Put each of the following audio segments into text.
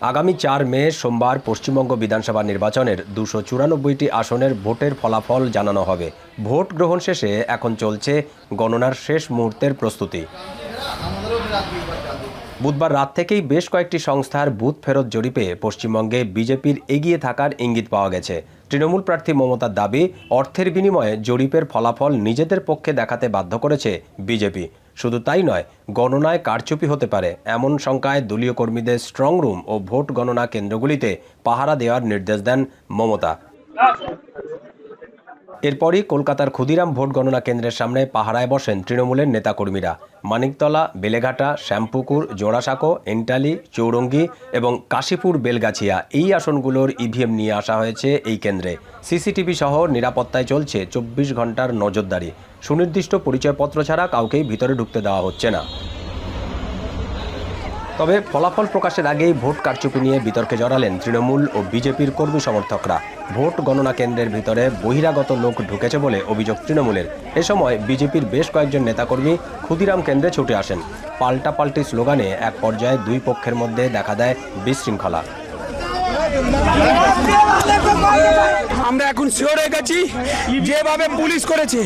আগামী 4 মে সোমবার পশ্চিমবঙ্গ বিধানসভা নির্বাচনের 294টি আসনের ভোটের ফলাফল জানানো হবে। ভোট গ্রহণ শেষে এখন চলছে গণনার শেষ মুহূর্তের প্রস্তুতি। বুধবার রাত থেকেই বেশ কয়েকটি সংস্থার বুথ ফেরত জরিপে পশ্চিমবঙ্গে বিজেপির এগিয়ে থাকার ইঙ্গিত পাওয়া গেছে। তৃণমূল প্রার্থী মমতার দাবি, অর্থের বিনিময়ে জরিপের ফলাফল নিজেদের পক্ষে দেখাতে বাধ্য করেছে বিজেপি। শুধু তাই নয়, গণনায় কারচুপি হতে পারে এমন শঙ্কায় দলীয় কর্মীদের স্ট্রং রুম ও ভোট গণনা কেন্দ্রগুলিতে পাহারা দেওয়ার নির্দেশ দেন মমতা। এরপরই কলকাতার ক্ষুদিরাম ভোট গণনা কেন্দ্রের সামনে পাহারায় বসেন তৃণমূলের নেতাকর্মীরা। মানিকতলা, বেলেঘাটা, শ্যামপুকুর, জোড়াসাঁকো, এন্টালি, চৌরঙ্গি এবং কাশীপুর বেলগাছিয়া এই আসনগুলোর ইভিএম নিয়ে আসা হয়েছে এই কেন্দ্রে। সিসিটিভি সহ নিরাপত্তায় চলছে 24 ঘন্টার নজরদারি। সুনির্দিষ্ট পরিচয়পত্র ছাড়া কাউকেই ভিতরে ঢুকতে দেওয়া হচ্ছে না। তবে ফলাফল প্রকাশের আগেই ভোট কারচুপি নিয়ে বিতর্কে জড়ালেন তৃণমূল ও বিজেপির কর্মী সমর্থকরা। ভোট গণনা কেন্দ্রের ভিতরে বহিরাগত লোক ঢুকেছে বলে অভিযোগ তৃণমূলের। এ সময় বিজেপির বেশ কয়েকজন নেতাকর্মী ক্ষুদিরাম কেন্দ্রে ছুটে আসেন। পাল্টাপাল্টি স্লোগানে এক পর্যায়ে দুই পক্ষের মধ্যে দেখা দেয় বিশৃঙ্খলা। আমরা এখন শিওর হয়ে গেছি, যেভাবে পুলিশ করেছে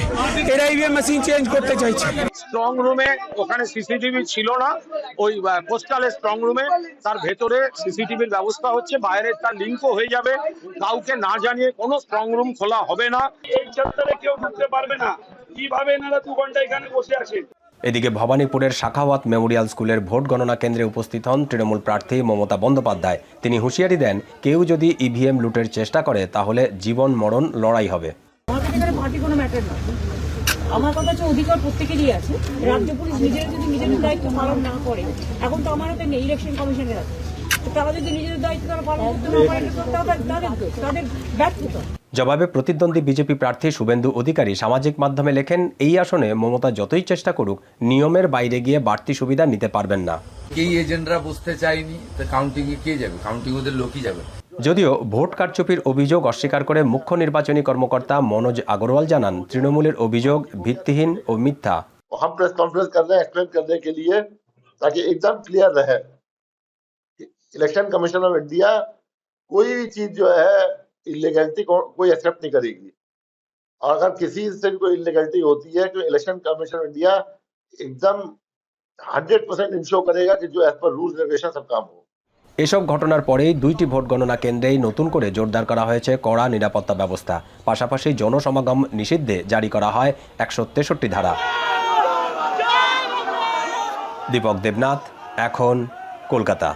এরা ইভিএম মেশিন চেঞ্জ করতে চাইছে। স্ট্রং রুমে ওখানে সিসিটিভি ছিল না, ওই পোস্টালের স্ট্রং রুমে তার ভেতরে সিসিটিভির ব্যবস্থা হচ্ছে, বাইরে তার লিঙ্কও হয়ে যাবে। কাউকে না জানিয়ে কোনো স্ট্রং রুম খোলা হবে না। এই চত্বরে কেউ ঢুকতে পারবে না। কিভাবে এনারা 2 ঘন্টা এখানে বসে আছে। এদিকে ভবানীপুরের শাখাওয়াত মেমোরিয়াল স্কুলের ভোট গণনা কেন্দ্রে উপস্থিত হন তৃণমূল প্রার্থী মমতা বন্দ্যোপাধ্যায়। তিনি হুঁশিয়ারি দেন, কেউ যদি ইভিএম লুটের চেষ্টা করে তাহলে জীবন মরণ লড়াই হবে। আমার কথা হচ্ছে, অধিকার প্রত্যেকেরই আছে। রাজ্য পুলিশ নিজেরা যদি নিজেদের দায়িত্ব পালন না করে, এখন তো আমার হাতে নেই, ইলেকশন কমিশনের আছে, তারা যদি নিজেদের দায়িত্ব তারা পালন করতে না পারে তাদের ব্যর্থতা। জবাবে প্রতিদ্বন্দ্বী বিজেপি প্রার্থী শুভেন্দু অধিকারী সামাজিক মাধ্যমে লেখেন, এই আসনে মমতা যতই চেষ্টা করুক নিয়মের বাইরে গিয়ে বাড়তি সুবিধা নিতে পারবেন না। কেই এজেন্টরা বসতে চায়নি, তো কাউন্টিং এ কে যাবে? কাউন্টিং ওদের লোকই যাবে। যদিও ভোট কারচুপির অভিযোগ অস্বীকার করে মুখ্য নির্বাচনী কর্মকর্তা মনোজ আগরওয়াল জানান, তৃণমূলের অভিযোগ ভিত্তিহীন ও মিথ্যা। हम प्रेस कॉन्फ्रेंस कर रहे हैं एक्सप्लेन करने के लिए, ताकि एकदम क्लियर रहे। इलेक्शन कमीशन ऑफ इंडिया कोई भी चीज जो है इलीगलिटी को कोई एक्सेप्ट नहीं करेगी, और अगर किसी से भी कोई इलीगलिटी होती है तो इलेक्शन कमीशन ऑफ इंडिया एकदम 100% इंश्योर करेगा कि जो एज पर रूल्स रेगुलेशन सब काम हो। এসব ঘটনার পরেই 2টি ভোট গণনা কেন্দ্রেই নতুন করে জোরদার করা হয়েছে কড়া নিরাপত্তা ব্যবস্থা। পাশাপাশি জনসমাগম নিষিদ্ধে জারি করা হয় 163 ধারা। দীপক দেবনাথ, এখন, কলকাতা।